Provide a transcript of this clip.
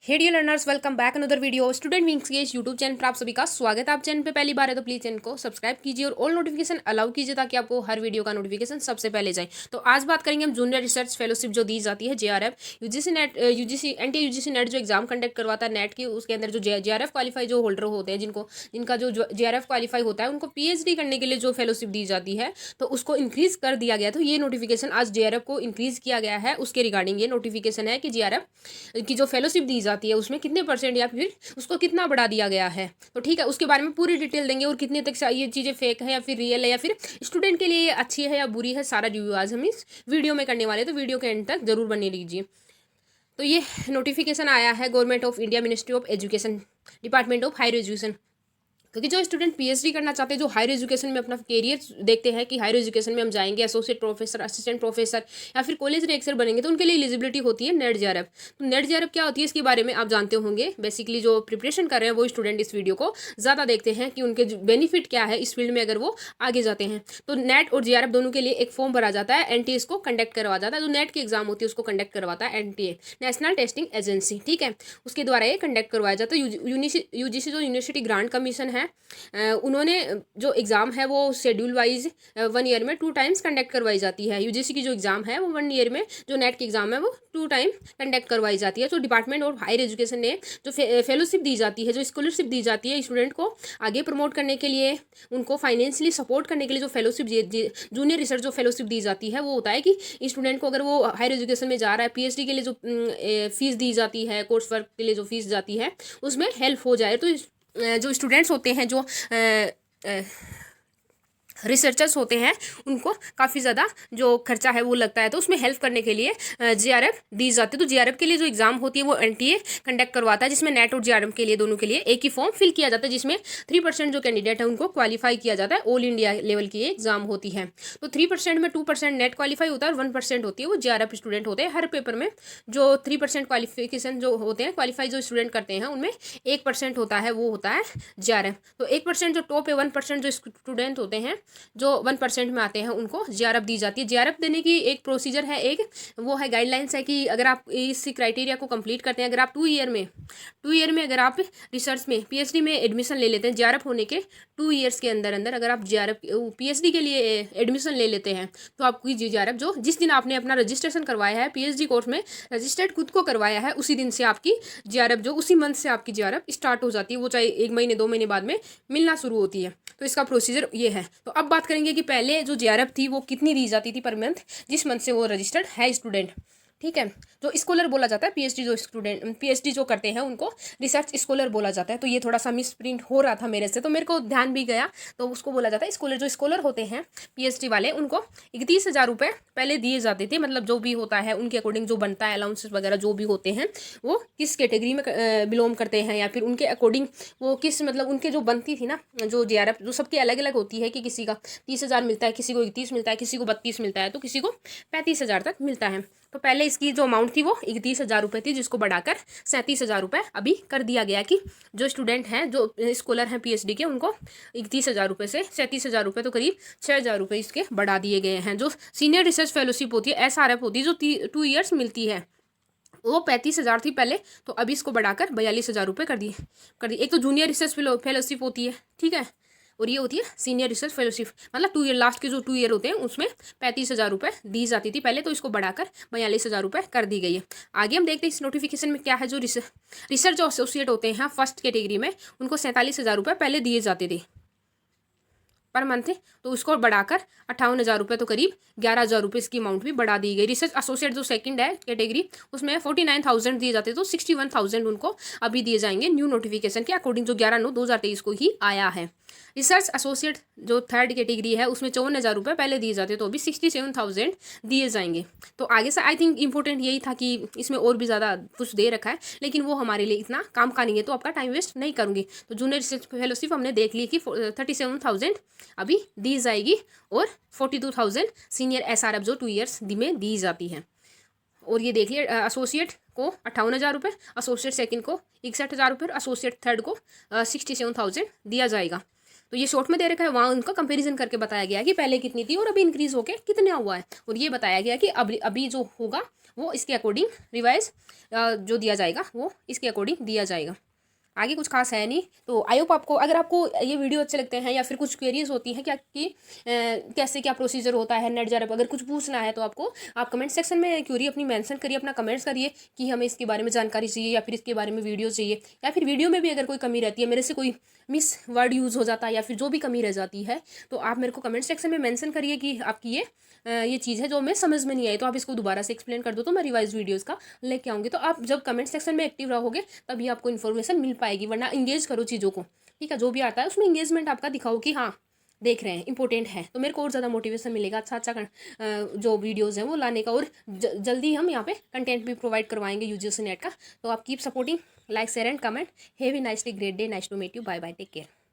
हे dear learners, welcome back another video. Student wings के इस YouTube channel पर आप सभी का स्वागत है। आप चैनल पे पहली बार है तो प्लीज चैनल को सब्सक्राइब कीजिए और ऑल नोटिफिकेशन अलाउ कीजिए ताकि आपको हर वीडियो का नोटिफिकेशन सबसे पहले जाए। तो आज बात करेंगे हम जूनियर रिसर्च फेलोशिप जो दी जाती है JRF, UGC net, UGC NTA UGC net जो एग्जाम कंडक्ट करवाता है नेट की, उसके अंदर जो जेआरएफ क्वालिफाई जो होल्डर होते हैं, जिनका जो जेआरएफ क्वालिफाई होता है, उनको पीएचडी करने के लिए जो फेलोशिप दी जाती है तो उसको इंक्रीज कर दिया गया। तो ये नोटिफिकेशन आज जेआरएफ को इंक्रीज किया गया है, उसके रिगार्डिंग ये नोटिफिकेशन है कि जेआरएफ की जो फेलोशिप दी जाती है उसमें कितने परसेंट या फिर उसको कितना बढ़ा दिया गया है। तो ठीक है, उसके बारे में पूरी डिटेल देंगे और कितने तक ये चीज़ें फेक है या फिर रियल है या फिर स्टूडेंट के लिए ये अच्छी है या बुरी है, सारा रिव्यू आज हम इस वीडियो में करने वाले। तो वीडियो के एंड तक जरूर बने लीजिए। तो ये नोटिफिकेशन आया है government of India, ministry of education, department of higher education, क्योंकि जो स्टूडेंट पीएचडी करना चाहते हैं, जो हायर एजुकेशन में अपना कैरियर देखते हैं कि हायर एजुकेशन में हम जाएंगे, एसोसिएट प्रोफेसर, असिस्टेंट प्रोफेसर या फिर कॉलेज लेक्चर बनेंगे, तो उनके लिए एलिजिबिलिटी होती है नेट जेआरएफ। तो नेट जेआरएफ क्या होती है इसके बारे में आप जानते होंगे। बेसिकली जो प्रिपरेशन कर रहे हैं वो स्टूडेंट इस वीडियो को ज़्यादा देखते हैं कि उनके बेनिफिट क्या है इस फील्ड में अगर वो आगे जाते हैं। तो नेट और जेआरएफ दोनों के लिए एक फॉर्म भरा जाता है, एनटीए को कंडक्ट करवा जाता है। जो नेट की एग्जाम होती है उसको कंडक्ट करवाता है एनटीए, नेशनल टेस्टिंग एजेंसी, ठीक है, उसके द्वारा ये कंडक्ट करवाया जाता है। यूजीसी जो यूनिवर्सिटी ग्रांट कमीशन है, उन्होंने जो एग्ज़ाम है वो शेड्यूल वाइज 1 ईयर में 2 टाइम्स कंडक्ट करवाई जाती है। यूजीसी की जो एग्ज़ाम है वो 1 ईयर में, जो नेट की एग्ज़ाम है वो 2 टाइम कंडक्ट करवाई जाती है। तो डिपार्टमेंट ऑफ हायर एजुकेशन ने जो फेलोशिप दी जाती है, जो स्कॉलरशिप दी जाती है स्टूडेंट को आगे प्रमोट करने के लिए, उनको फाइनेंशियली सपोर्ट करने के लिए, जो फेलोशिप जूनियर रिसर्च जो फेलोशिप दी जाती है वो होता है कि स्टूडेंट को अगर वो हायर एजुकेशन में जा रहा है, पीएचडी के लिए जो फीस दी जाती है, कोर्स वर्क के लिए जो फीस जाती है उसमें हेल्प हो जाए। तो जो स्टूडेंट्स होते हैं, जो रिसर्चर्स होते हैं, उनको काफ़ी ज़्यादा जो खर्चा है वो लगता है, तो उसमें हेल्प करने के लिए जेआरएफ दी जाती है। तो जेआरएफ के लिए जो एग्ज़ाम होती है वो एनटीए कंडक्ट करवाता है, जिसमें नेट और जेआरएफ के लिए दोनों के लिए एक ही फॉर्म फिल किया जाता है, जिसमें 3% जो कैंडिडेट है उनको क्वालिफाई किया जाता है। ऑल इंडिया लेवल की ये एग्जाम होती है। तो 3% में 2% नेट क्वालिफाई होता है और 1% होती है वो जेआरएफ स्टूडेंट होते हैं। हर पेपर में जो 3% क्वालिफिकेशन जो होते हैं, क्वालिफाई जो स्टूडेंट करते हैं, उनमें 1% होता है, वो होता है जेआरएफ। तो 1% जो टॉप है, 1% जो स्टूडेंट होते हैं जो 1% में आते हैं, उनको जेआरएफ दी जाती है। जेआरएफ देने की एक प्रोसीजर है, एक वो है गाइडलाइंस है कि अगर आप इस क्राइटेरिया को कंप्लीट करते हैं, अगर आप 2 ईयर में अगर आप रिसर्च में पीएचडी में एडमिशन ले लेते हैं, जेआरएफ होने के 2 ईयर्स के अंदर अगर आप जेआरएफ पीएचडी के लिए एडमिशन ले लेते हैं, तो आपकी जेआरएफ जो जिस दिन आपने अपना रजिस्ट्रेशन करवाया है, पीएचडी कोर्स में रजिस्टर्ड खुद को करवाया है, उसी दिन से आपकी जेआरएफ जो उसी मंथ से आपकी जेआरएफ स्टार्ट हो जाती है। वो चाहे 1 महीने 2 महीने बाद में मिलना शुरू होती है। तो इसका प्रोसीजर ये है। तो अब बात करेंगे कि पहले जो जेआरएफ थी वो कितनी दी जाती थी पर मंथ, जिस मंथ से वो रजिस्टर्ड है स्टूडेंट, ठीक है। जो स्कॉलर बोला जाता है, पीएचडी जो स्टूडेंट पीएचडी जो करते हैं उनको रिसर्च स्कॉलर बोला जाता है। तो ये थोड़ा सा मिस प्रिंट हो रहा था मेरे से, तो मेरे को ध्यान भी गया, तो उसको बोला जाता है स्कॉलर। जो स्कॉलर होते हैं पीएचडी वाले, उनको 31,000 रुपये पहले दिए जाते थे। मतलब जो भी होता है उनके अकॉर्डिंग जो बनता है, अलाउंसेस वगैरह जो भी होते हैं, वो किस कैटेगरी में बिलोंग करते हैं या फिर उनके अकॉर्डिंग वो किस, मतलब उनके जो बनती थी ना जो जेआरएफ, जो सबकी अलग अलग होती है कि किसी का 30,000 मिलता है, किसी को 31 मिलता है, किसी को 32 मिलता है, तो किसी को 35,000 तक मिलता है। तो पहले इसकी जो अमाउंट थी वो 31,000 रुपये थी, जिसको बढ़ाकर 37,000 रुपये अभी कर दिया गया कि जो स्टूडेंट हैं, जो स्कॉलर हैं पीएचडी के, उनको 31,000 रुपये से 37,000 रुपये, तो करीब 6,000 रुपये इसके बढ़ा दिए गए हैं। जो सीनियर रिसर्च फेलोशिप होती है, एसआरएफ होती है, जो 2 ईयर्स मिलती है, वो 35,000 थी पहले, तो अभी इसको बढ़ाकर 42,000 रुपये कर दी। एक तो जूनियर रिसर्च फेलोशिप होती है, ठीक है, और ये होती है सीनियर रिसर्च फेलोशिप। मतलब 2 ईयर, लास्ट के जो 2 ईयर होते हैं उसमें 35,000 रुपये दी जाती थी पहले, तो इसको बढ़ाकर 42,000 रुपये कर दी गई है। आगे हम देखते हैं इस नोटिफिकेशन में क्या है। जो रिसर्च जो एसोसिएट होते हैं फर्स्ट कैटेगरी में, उनको 47,000 रुपये पहले दिए जाते थे पर मंथ, तो उसको बढ़ाकर 58,000 रुपये, तो करीब 11,000 रुपये इसकी अमाउंट भी बढ़ा दी गई। रिसर्च एसोसिएट जो सेकंड है कैटेगरी, उसमें 49,000 दिए जाते, तो 61,000 उनको अभी दिए जाएंगे न्यू नोटिफिकेशन के अकॉर्डिंग, जो 11/9/2023 को ही आया है। रिसर्च एसोसिएट जो थर्ड कैटेगरी है, उसमें 54,000 रुपये पहले दिए जाते, तो अभी 67,000 दिए जाएंगे। तो आगे से आई थिंक इंपॉर्टेंट यही था कि इसमें और भी ज़्यादा कुछ दे रखा है, लेकिन वो हमारे लिए इतना काम का नहीं है, तो आपका टाइम वेस्ट नहीं करूँगी। तो जूनियर रिसर्च फेलोशिप हमने देख ली कि 37,000 अभी दी जाएगी और 42,000 सीनियर एसआरएफ जो 2 ईयर्स में दी जाती है। और ये देख लिया, एसोसिएट को 58,000 रुपये, एसोसिएट सेकंड को 61,000 रुपये, एसोसिएट थर्ड को 67,000 दिया जाएगा। तो ये शॉर्ट में दे रखा है, वहाँ उनका कंपैरिजन करके बताया गया है कि पहले कितनी थी और अभी इंक्रीज होकर कितना हुआ है, और ये बताया गया कि अभी जो होगा वो इसके अकॉर्डिंग रिवाइज जो दिया जाएगा वो इसके अकॉर्डिंग दिया जाएगा। आगे कुछ खास है नहीं। तो आई होप आपको, अगर आपको ये वीडियो अच्छे लगते हैं या फिर कुछ क्वेरीज होती हैं क्या कि कैसे क्या प्रोसीजर होता है नेट जेआरएफ, अगर कुछ पूछना है तो आपको आप कमेंट सेक्शन में क्वेरी अपनी मेंशन करिए, अपना कमेंट्स करिए कि हमें इसके बारे में जानकारी चाहिए या फिर इसके बारे में वीडियो चाहिए, या फिर वीडियो में भी अगर कोई कमी रहती है, मेरे से कोई मिस वर्ड यूज़ हो जाता है या फिर जो भी कमी रह जाती है, तो आप मेरे को कमेंट सेक्शन में मेंशन करिए कि आपकी ये चीज़ है जो हमें समझ में नहीं आई, तो आप इसको दोबारा से एक्सप्लेन कर दो, तो मैं रिवाइज वीडियोज़ का लेके आऊँगी। तो आप जब कमेंट सेक्शन में एक्टिव रहोगे तभी आपको इन्फॉर्मेशन मिल पाएगी, वरना इंगेज करो चीज़ों को, ठीक है। जो भी आता है उसमें इंगेजमेंट आपका दिखाओ कि हाँ देख रहे हैं, इंपॉर्टेंट है, तो मेरे को और ज़्यादा मोटिवेशन मिलेगा अच्छा अच्छा जो वीडियोज़ हैं वो लाने का, और जल्दी हम यहाँ पे कंटेंट भी प्रोवाइड करवाएंगे यूजीसी नेट का। तो आप keep supporting, like share and comment. Have a nice day, great day, nice to meet you, bye bye, take care.